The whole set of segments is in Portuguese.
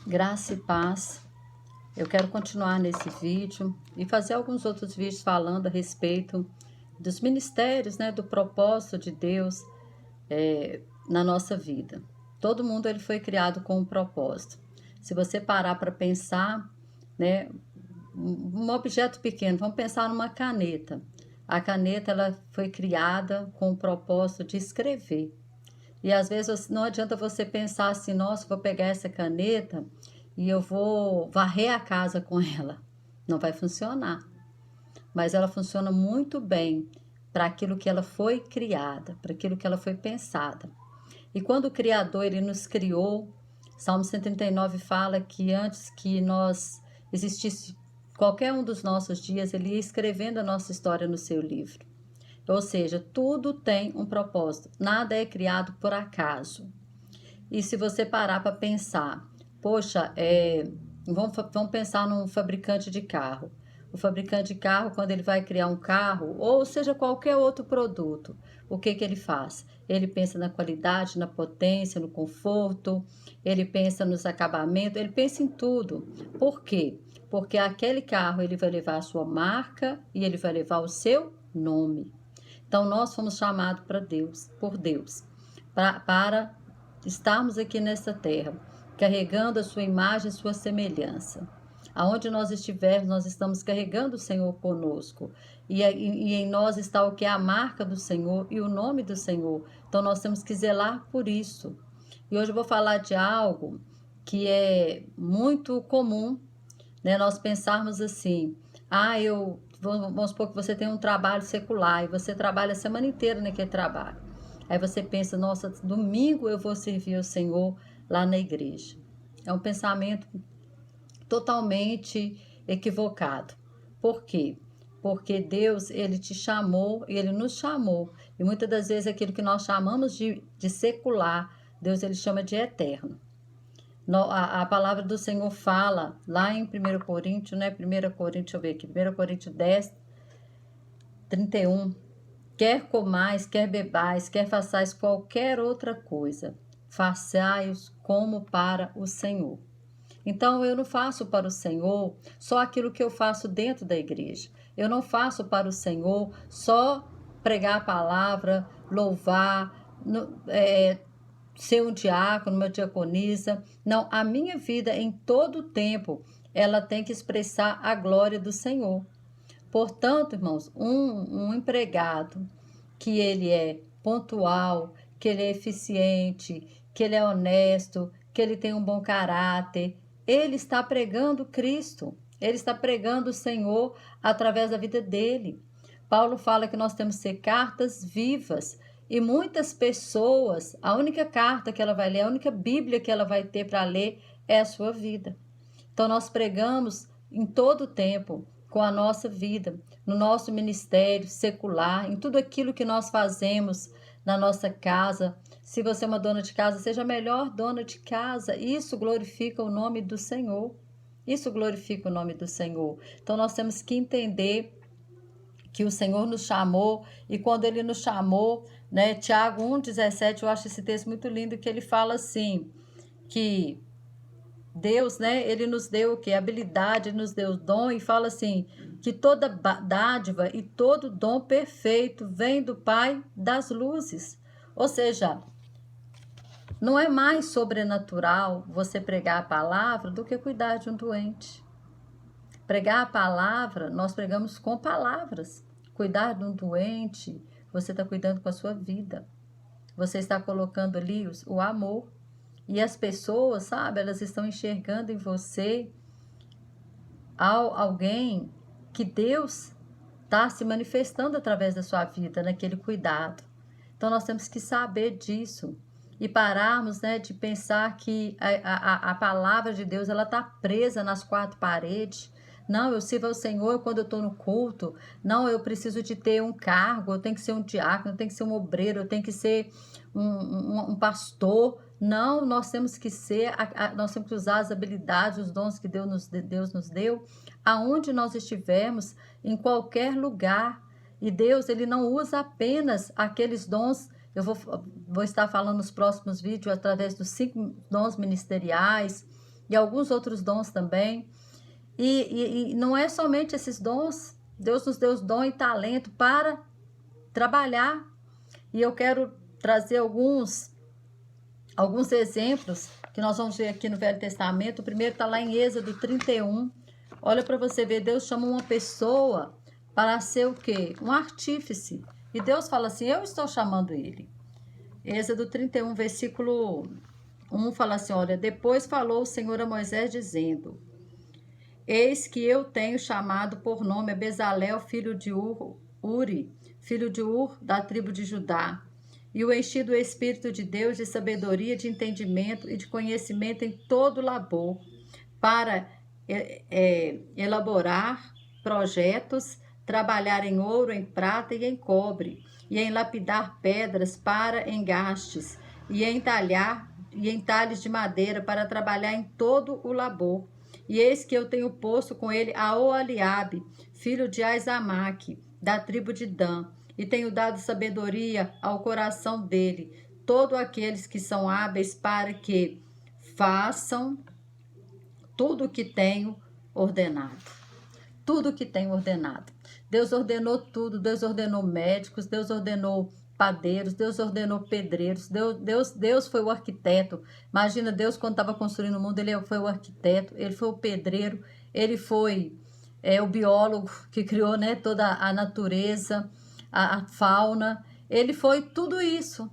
Graça e paz. Eu quero continuar nesse vídeo e fazer alguns outros vídeos falando a respeito dos ministérios, né, do propósito de Deus na nossa vida. Todo mundo ele foi criado com um propósito. Se você parar para pensar, né, um objeto pequeno, vamos pensar numa caneta. A caneta ela foi criada com o propósito de escrever. E às vezes não adianta você pensar assim, nossa, vou pegar essa caneta e eu vou varrer a casa com ela. Não vai funcionar. Mas ela funciona muito bem para aquilo que ela foi criada, para aquilo que ela foi pensada. E quando o Criador ele nos criou, Salmo 139 fala que antes que nós existisse qualquer um dos nossos dias, ele ia escrevendo a nossa história no seu livro. Ou seja, tudo tem um propósito, nada é criado por acaso. E se você parar para pensar, poxa, vamos pensar num fabricante de carro. O fabricante de carro, quando ele vai criar um carro, ou seja, qualquer outro produto, o que ele faz? Ele pensa na qualidade, na potência, no conforto, ele pensa nos acabamentos, ele pensa em tudo. Por quê? Porque aquele carro ele vai levar a sua marca e ele vai levar o seu nome. Então, nós fomos chamados por Deus, para estarmos aqui nessa terra, carregando a sua imagem e sua semelhança. Aonde nós estivermos, nós estamos carregando o Senhor conosco. E em nós está o que é a marca do Senhor e o nome do Senhor. Então, nós temos que zelar por isso. E hoje eu vou falar de algo que é muito comum, né? Nós pensarmos assim, vamos supor que você tem um trabalho secular e você trabalha a semana inteira naquele trabalho. Aí você pensa, nossa, domingo eu vou servir o Senhor lá na igreja. É um pensamento totalmente equivocado. Por quê? Porque Deus, ele te chamou e ele nos chamou. E muitas das vezes aquilo que nós chamamos de secular, Deus ele chama de eterno. A palavra do Senhor fala lá em 1 Coríntios, né? 1 Coríntios, deixa eu ver aqui, 1 Coríntios 10, 31. Quer comais, quer bebais, quer façais qualquer outra coisa, façai-os como para o Senhor. Então, eu não faço para o Senhor só aquilo que eu faço dentro da igreja. Eu não faço para o Senhor só pregar a palavra, louvar, ser um diácono, uma diaconisa. Não, a minha vida em todo o tempo, ela tem que expressar a glória do Senhor. Portanto, irmãos, um empregado que ele é pontual, que ele é eficiente, que ele é honesto, que ele tem um bom caráter, ele está pregando Cristo, ele está pregando o Senhor através da vida dele. Paulo fala que nós temos que ser cartas vivas e muitas pessoas, a única carta que ela vai ler, a única Bíblia que ela vai ter para ler é a sua vida. Então nós pregamos em todo o tempo, com a nossa vida, no nosso ministério secular, em tudo aquilo que nós fazemos na nossa casa. Se você é uma dona de casa, seja a melhor dona de casa. Isso glorifica o nome do Senhor. Isso glorifica o nome do Senhor. Então nós temos que entender que o Senhor nos chamou, e quando ele nos chamou, né, Tiago 1,17, eu acho esse texto muito lindo, que ele fala assim, que Deus, né, ele nos deu o que? Habilidade, ele nos deu dom, e fala assim, que toda dádiva e todo dom perfeito vem do Pai das luzes. Ou seja, não é mais sobrenatural você pregar a palavra do que cuidar de um doente. Pregar a palavra, nós pregamos com palavras. Cuidar de um doente, você está cuidando com a sua vida. Você está colocando ali o amor. E as pessoas, sabe, elas estão enxergando em você alguém que Deus está se manifestando através da sua vida, naquele cuidado. Então, nós temos que saber disso e pararmos, né, de pensar que a palavra de Deus ela está presa nas quatro paredes. Não, eu sirvo ao Senhor quando eu estou no culto. Não, eu preciso de ter um cargo, eu tenho que ser um diácono, eu tenho que ser um obreiro, eu tenho que ser um pastor. Não, nós temos que ser, nós temos que usar as habilidades, os dons que Deus nos deu, aonde nós estivermos, em qualquer lugar. E Deus, ele não usa apenas aqueles dons. Eu vou estar falando nos próximos vídeos através dos 5 dons ministeriais, e alguns outros dons também. E não é somente esses dons, Deus nos deu dom e talento para trabalhar. E eu quero trazer alguns exemplos que nós vamos ver aqui no Velho Testamento. O primeiro está lá em Êxodo 31. Olha para você ver, Deus chama uma pessoa para ser o quê? Um artífice. E Deus fala assim, eu estou chamando ele. Êxodo 31, versículo 1 fala assim, olha, depois falou o Senhor a Moisés dizendo, eis que eu tenho chamado por nome a Bezalel, filho de Uri, filho de Ur, da tribo de Judá, e o enchi do Espírito de Deus de sabedoria, de entendimento e de conhecimento em todo labor, para elaborar projetos, trabalhar em ouro, em prata e em cobre, e em lapidar pedras para engastes, e em talhes de madeira para trabalhar em todo o labor. E eis que eu tenho posto com ele a Oholiabe, filho de Aizamaque, da tribo de Dan, e tenho dado sabedoria ao coração dele, todos aqueles que são hábeis para que façam tudo o que tenho ordenado. Tudo o que tenho ordenado. Deus ordenou tudo, Deus ordenou médicos, Deus ordenou padeiros, Deus ordenou pedreiros, Deus foi o arquiteto. Imagina, Deus quando estava construindo o mundo, ele foi o arquiteto, ele foi o pedreiro, ele foi o biólogo que criou, né, toda a natureza, a fauna. Ele foi tudo isso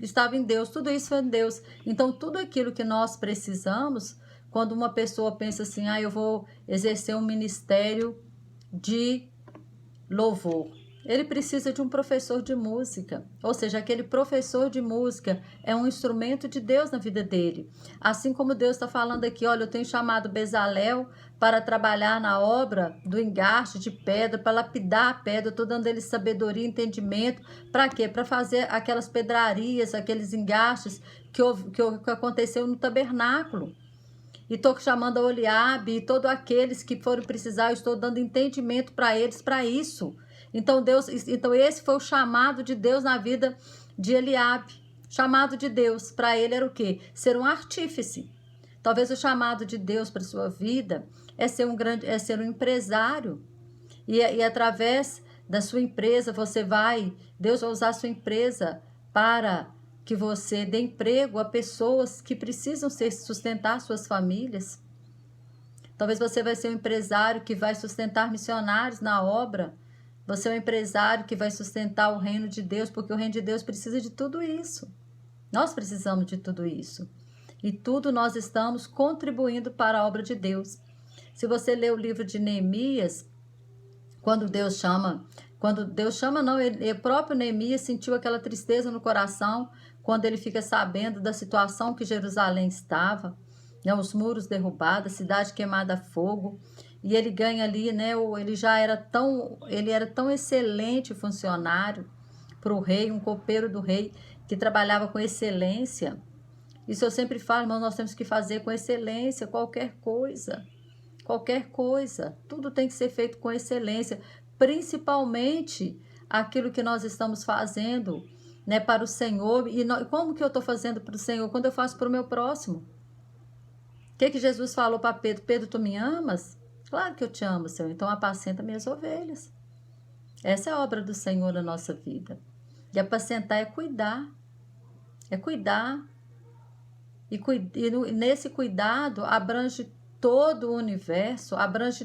estava em Deus, tudo isso foi em Deus. Então, tudo aquilo que nós precisamos, quando uma pessoa pensa assim, eu vou exercer um ministério de louvor, ele precisa de um professor de música, ou seja, aquele professor de música é um instrumento de Deus na vida dele, assim como Deus está falando aqui, olha, eu tenho chamado Bezalel para trabalhar na obra do engaste de pedra, para lapidar a pedra, estou dando ele sabedoria, entendimento, para quê? Para fazer aquelas pedrarias, aqueles engastes que aconteceu no tabernáculo. E estou chamando a Oholiabe e todos aqueles que forem precisar, eu estou dando entendimento para eles para isso. Então esse foi o chamado de Deus na vida de Eliabe. Chamado de Deus para ele era o quê? Ser um artífice. Talvez o chamado de Deus para sua vida é ser um empresário. E através da sua empresa Deus vai usar a sua empresa para que você dê emprego a pessoas que precisam sustentar suas famílias. Talvez você vai ser um empresário que vai sustentar missionários na obra. Você é um empresário que vai sustentar o reino de Deus, porque o reino de Deus precisa de tudo isso. Nós precisamos de tudo isso. E tudo nós estamos contribuindo para a obra de Deus. Se você ler o livro de Neemias, quando Deus chama não, o próprio Neemias sentiu aquela tristeza no coração, quando ele fica sabendo da situação que Jerusalém estava, né, os muros derrubados, a cidade queimada a fogo, e ele ganha ali, né, ele era tão excelente funcionário para o rei, um copeiro do rei, que trabalhava com excelência. Isso eu sempre falo, irmão, nós temos que fazer com excelência qualquer coisa, tudo tem que ser feito com excelência, principalmente aquilo que nós estamos fazendo, né, para o Senhor. Como que eu estou fazendo para o Senhor? Quando eu faço para o meu próximo. O que Jesus falou para Pedro? Pedro, tu me amas? Claro que eu te amo, Senhor. Então apacenta minhas ovelhas. Essa é a obra do Senhor na nossa vida. E apacentar é cuidar. É cuidar. E nesse cuidado abrange todo o universo, abrange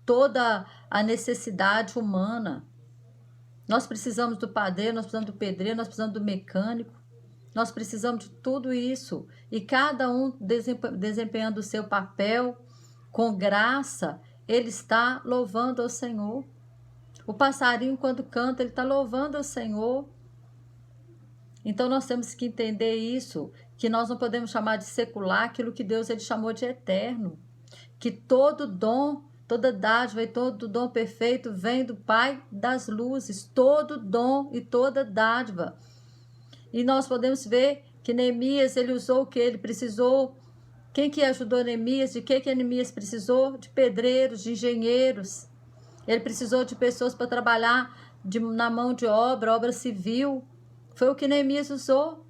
toda a necessidade humana. Nós precisamos do padeiro, nós precisamos do pedreiro, nós precisamos do mecânico, nós precisamos de tudo isso. E cada um desempenhando o seu papel com graça, ele está louvando ao Senhor. O passarinho, quando canta, ele está louvando ao Senhor. Então nós temos que entender isso, que nós não podemos chamar de secular aquilo que Deus ele chamou de eterno. Que todo dom, toda dádiva e todo dom perfeito vem do Pai das luzes, todo dom e toda dádiva. E nós podemos ver que Neemias, ele usou o que ele precisou. Quem que ajudou Neemias? De que Neemias precisou? De pedreiros, de engenheiros. Ele precisou de pessoas para trabalhar na mão de obra civil. Foi o que Neemias usou.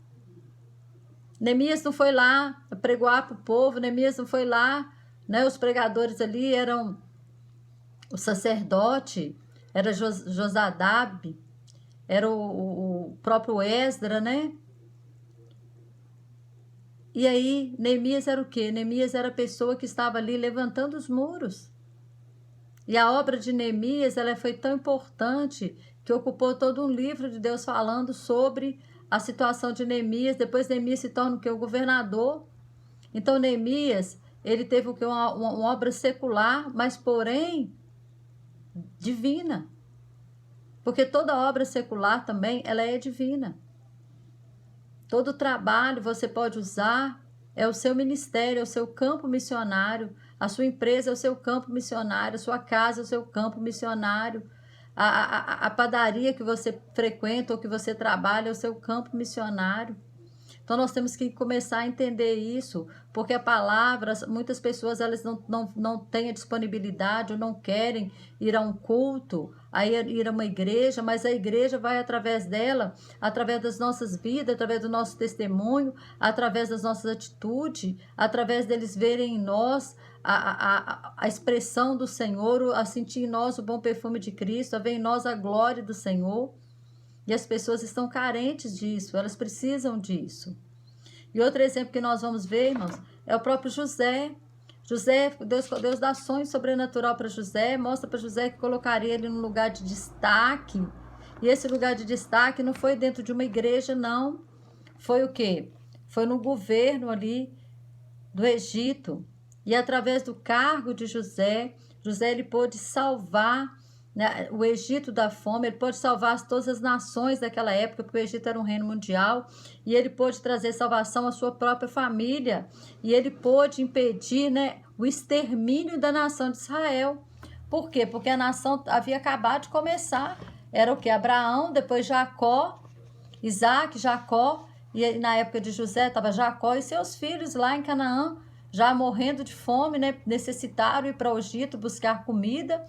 Neemias não foi lá pregoar para o povo, Neemias não foi lá, né? Os pregadores ali eram o sacerdote, era Josadab, era o próprio Esdra, né? E aí, Neemias era o quê? Neemias era a pessoa que estava ali levantando os muros. E a obra de Neemias, ela foi tão importante que ocupou todo um livro de Deus falando sobre a situação de Neemias. Depois Neemias se torna o quê? O governador. Então Neemias, ele teve o quê? Uma obra secular, mas porém divina. Porque toda obra secular também, ela é divina. Todo trabalho você pode usar, é o seu ministério, é o seu campo missionário, a sua empresa é o seu campo missionário, a sua casa é o seu campo missionário, a padaria que você frequenta ou que você trabalha é o seu campo missionário. Então nós temos que começar a entender isso, porque a palavra, muitas pessoas elas não têm a disponibilidade ou não querem ir a um culto, a ir a uma igreja, mas a igreja vai através dela, através das nossas vidas, através do nosso testemunho, através das nossas atitudes, através deles verem em nós a expressão do Senhor, a sentir em nós o bom perfume de Cristo, a ver em nós a glória do Senhor. E as pessoas estão carentes disso, elas precisam disso. E outro exemplo que nós vamos ver, irmãos, é o próprio José. Deus dá sonho sobrenatural para José, mostra para José que colocaria ele num lugar de destaque. E esse lugar de destaque não foi dentro de uma igreja, não. Foi o quê? Foi no governo ali do Egito. E através do cargo de José, ele pôde salvar, né, o Egito da fome, ele pôde salvar todas as nações daquela época, porque o Egito era um reino mundial, e ele pôde trazer salvação à sua própria família, e ele pôde impedir, né, o extermínio da nação de Israel. Por quê? Porque a nação havia acabado de começar. Era o quê? Abraão, depois Jacó, Isaac, Jacó, e na época de José estava Jacó e seus filhos lá em Canaã, já morrendo de fome, né, necessitaram ir para o Egito buscar comida.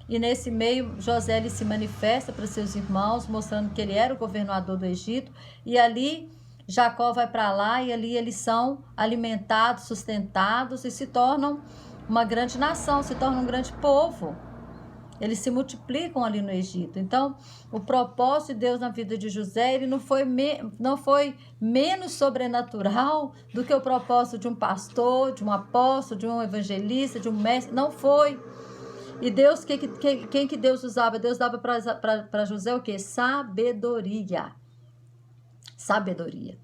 E nesse meio, José ele se manifesta para seus irmãos, mostrando que ele era o governador do Egito. E ali, Jacó vai para lá e ali eles são alimentados, sustentados e se tornam uma grande nação, se tornam um grande povo. Eles se multiplicam ali no Egito. Então, o propósito de Deus na vida de José, ele não foi menos sobrenatural do que o propósito de um pastor, de um apóstolo, de um evangelista, de um mestre. Não foi. E Deus, quem que Deus usava? Deus dava para José o quê? Sabedoria. Sabedoria.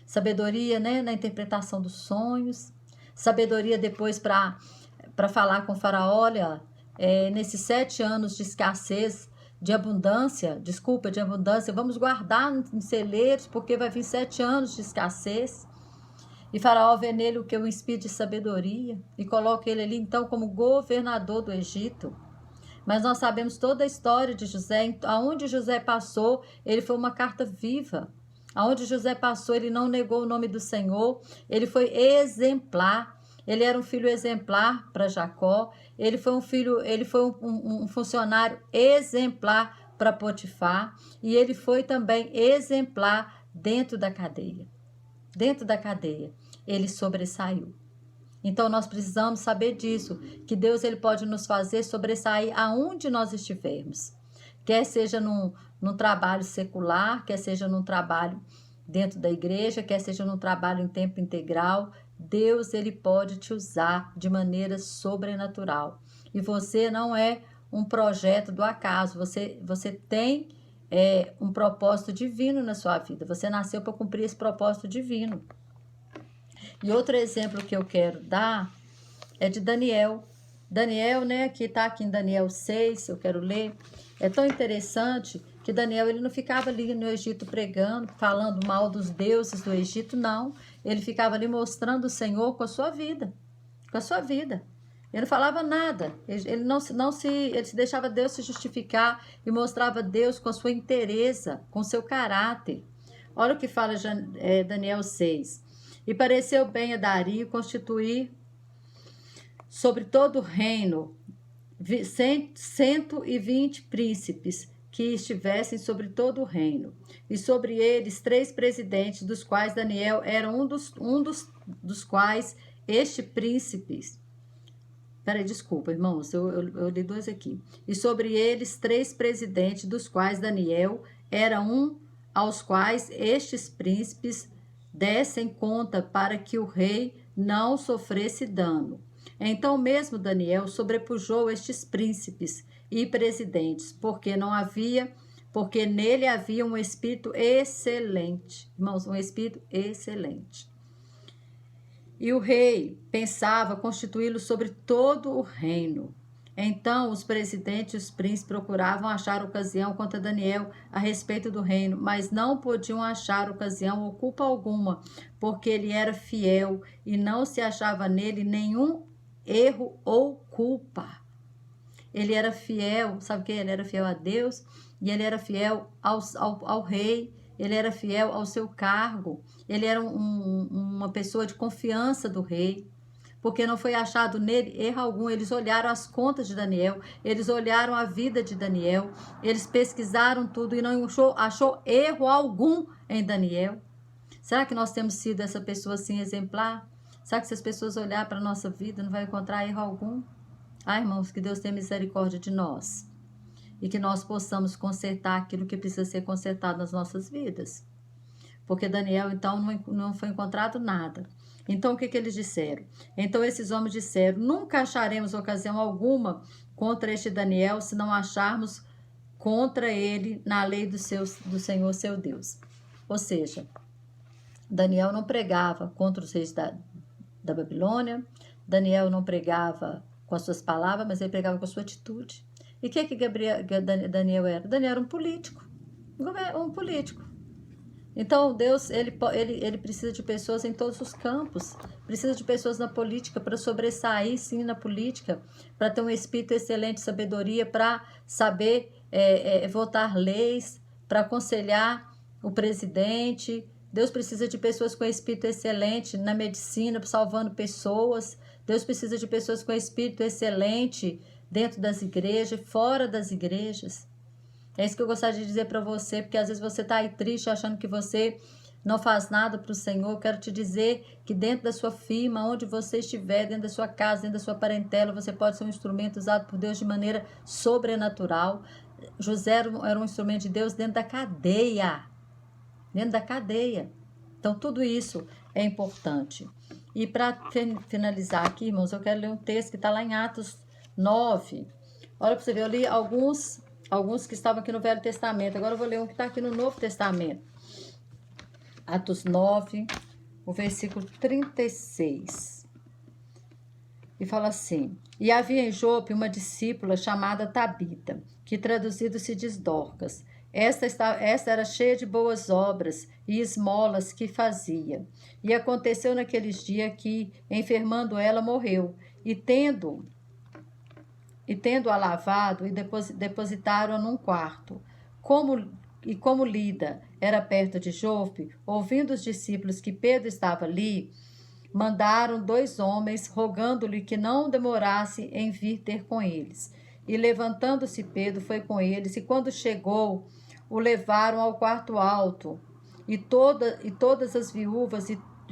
Sabedoria, né, na interpretação dos sonhos. Sabedoria depois para falar com o faraó, olha, nesses 7 anos de escassez, de abundância, vamos guardar em celeiros, porque vai vir 7 anos de escassez. E Faraó vê nele o que? Um espírito de sabedoria, e coloca ele ali então como governador do Egito. Mas nós sabemos toda a história de José, aonde José passou, ele foi uma carta viva. Aonde José passou, ele não negou o nome do Senhor, ele foi exemplar. Ele era um filho exemplar para Jacó, ele foi um funcionário exemplar para Potifar, e ele foi também exemplar dentro da cadeia. Dentro da cadeia, ele sobressaiu. Então nós precisamos saber disso, que Deus ele pode nos fazer sobressair aonde nós estivermos. Quer seja num trabalho secular, quer seja num trabalho dentro da igreja, quer seja num trabalho em tempo integral, Deus ele pode te usar de maneira sobrenatural. E você não é um projeto do acaso, você tem um propósito divino na sua vida. Você nasceu para cumprir esse propósito divino. E outro exemplo que eu quero dar é de Daniel. Daniel, né, que está aqui em Daniel 6, eu quero ler. É tão interessante que Daniel ele não ficava ali no Egito pregando, falando mal dos deuses do Egito, não. Ele ficava ali mostrando o Senhor com a sua vida. Com a sua vida. Ele não falava nada, ele se deixava Deus se justificar e mostrava Deus com a sua inteireza, com o seu caráter. Olha o que fala Daniel 6. E pareceu bem a Dario constituir sobre todo o reino 120 príncipes que estivessem sobre todo o reino, e sobre eles 3 presidentes, dos quais Daniel era um dos quais este príncipe. Peraí, desculpa, irmãos, eu li 2 aqui. E sobre eles 3 presidentes, dos quais Daniel era um, aos quais estes príncipes dessem conta para que o rei não sofresse dano. Então mesmo Daniel sobrepujou estes príncipes e presidentes, porque nele havia um espírito excelente. Irmãos, um espírito excelente. E o rei pensava constituí-lo sobre todo o reino. Então os presidentes e os príncipes procuravam achar ocasião contra Daniel a respeito do reino, mas não podiam achar ocasião ou culpa alguma, porque ele era fiel e não se achava nele nenhum erro ou culpa. Ele era fiel, sabe o que? Ele era fiel a Deus e ele era fiel ao rei. Ele era fiel ao seu cargo, ele era uma pessoa de confiança do rei, porque não foi achado nele erro algum. Eles olharam as contas de Daniel, eles olharam a vida de Daniel, eles pesquisaram tudo e não achou erro algum em Daniel. Será que nós temos sido essa pessoa assim exemplar? Será que se as pessoas olharem para a nossa vida não vai encontrar erro algum? Irmãos, que Deus tenha misericórdia de nós. E que nós possamos consertar aquilo que precisa ser consertado nas nossas vidas. Porque Daniel, então, não foi encontrado nada. Então, o que eles disseram? Então, esses homens disseram: nunca acharemos ocasião alguma contra este Daniel, se não acharmos contra ele na lei do Senhor, seu Deus. Ou seja, Daniel não pregava contra os reis da Babilônia, Daniel não pregava com as suas palavras, mas ele pregava com a sua atitude. E o que Daniel era? Daniel era um político. Então, Deus, ele precisa de pessoas em todos os campos. Precisa de pessoas na política para sobressair, sim, na política. Para ter um espírito excelente de sabedoria, para saber votar leis, para aconselhar o presidente. Deus precisa de pessoas com espírito excelente na medicina, salvando pessoas. Deus precisa de pessoas com espírito excelente dentro das igrejas, fora das igrejas. É isso que eu gostaria de dizer para você, porque às vezes você está aí triste, achando que você não faz nada para o Senhor. Eu quero te dizer que dentro da sua firma, onde você estiver, dentro da sua casa, dentro da sua parentela, você pode ser um instrumento usado por Deus de maneira sobrenatural. José era um instrumento de Deus dentro da cadeia. Dentro da cadeia. Então, tudo isso é importante. E para finalizar aqui, irmãos, eu quero ler um texto que está lá em Atos 9. Olha para você ver, eu li alguns que estavam aqui no Velho Testamento. Agora eu vou ler um que está aqui no Novo Testamento. Atos 9, o versículo 36. E fala assim: e havia em Jope uma discípula chamada Tabita, que traduzido se diz Dorcas. Esta era cheia de boas obras e esmolas que fazia. E aconteceu naqueles dias que, enfermando ela, morreu. E tendo-a lavado, e depositaram-a num quarto. Como Lida era perto de Jope, ouvindo os discípulos que Pedro estava ali, mandaram 2 homens, rogando-lhe que não demorasse em vir ter com eles. E levantando-se Pedro, foi com eles, e quando chegou, o levaram ao quarto alto. E todas as viúvas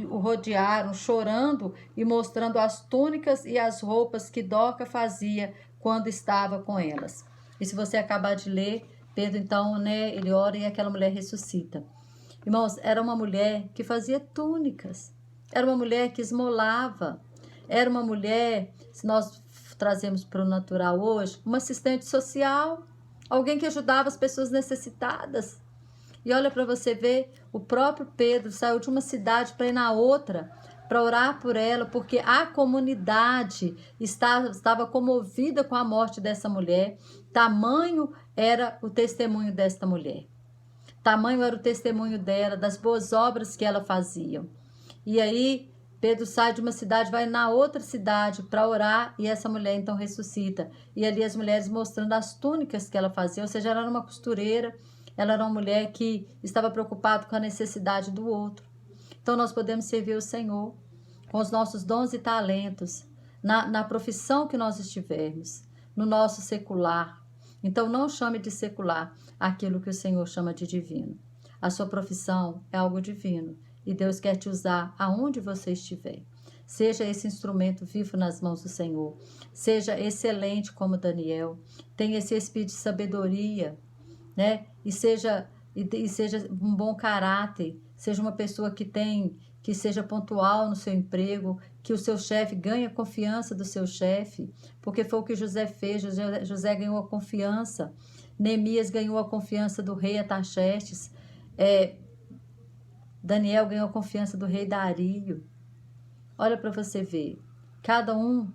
o rodearam, chorando e mostrando as túnicas e as roupas que Dorca fazia quando estava com elas. E se você acabar de ler, Pedro, então, ele ora e aquela mulher ressuscita. Irmãos, era uma mulher que fazia túnicas. Era uma mulher que esmolava. Era uma mulher, se nós trazemos para o natural hoje, uma assistente social. Alguém que ajudava as pessoas necessitadas. E olha para você ver, o próprio Pedro saiu de uma cidade para ir na outra, para orar por ela, porque a comunidade estava comovida com a morte dessa mulher. Tamanho era o testemunho desta mulher. Tamanho era o testemunho dela, das boas obras que ela fazia. E aí, Pedro sai de uma cidade, vai na outra cidade para orar, e essa mulher então ressuscita. E ali as mulheres mostrando as túnicas que ela fazia, ou seja, ela era uma costureira, ela era uma mulher que estava preocupada com a necessidade do outro. Então nós podemos servir o Senhor com os nossos dons e talentos, na profissão que nós estivermos, no nosso secular, Então não chame de secular aquilo que o Senhor chama de divino. A sua profissão é algo divino e Deus quer te usar aonde você estiver. Seja esse instrumento vivo nas mãos do Senhor. Seja excelente como Daniel. Tenha esse espírito de sabedoria, né? E seja um bom caráter. Seja uma pessoa que seja pontual no seu emprego, que o seu chefe ganhe a confiança do seu chefe, porque foi o que José fez. José ganhou a confiança. Neemias ganhou a confiança do rei Artaxerxes. Daniel ganhou a confiança do rei Dario. Olha para você ver, cada um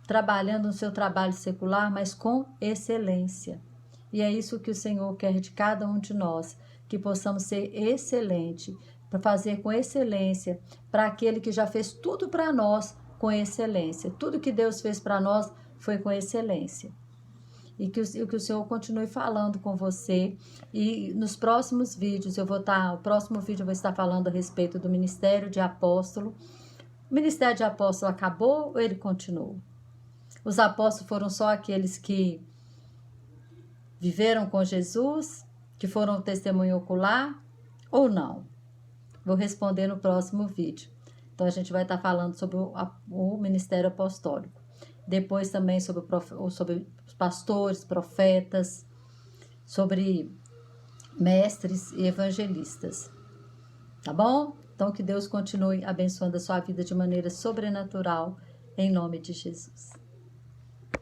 trabalhando no seu trabalho secular, mas com excelência. E é isso que o Senhor quer de cada um de nós, que possamos ser excelente, para fazer com excelência, para aquele que já fez tudo para nós com excelência. Tudo que Deus fez para nós foi com excelência. E que o Senhor continue falando com você. E nos próximos vídeos, o próximo vídeo eu vou estar falando a respeito do ministério de apóstolo. O ministério de apóstolo acabou ou ele continuou? Os apóstolos foram só aqueles que viveram com Jesus, que foram testemunho ocular ou não? Vou responder no próximo vídeo. Então a gente vai estar falando sobre o ministério apostólico. Depois também sobre os pastores, profetas, sobre mestres e evangelistas. Tá bom? Então que Deus continue abençoando a sua vida de maneira sobrenatural, em nome de Jesus.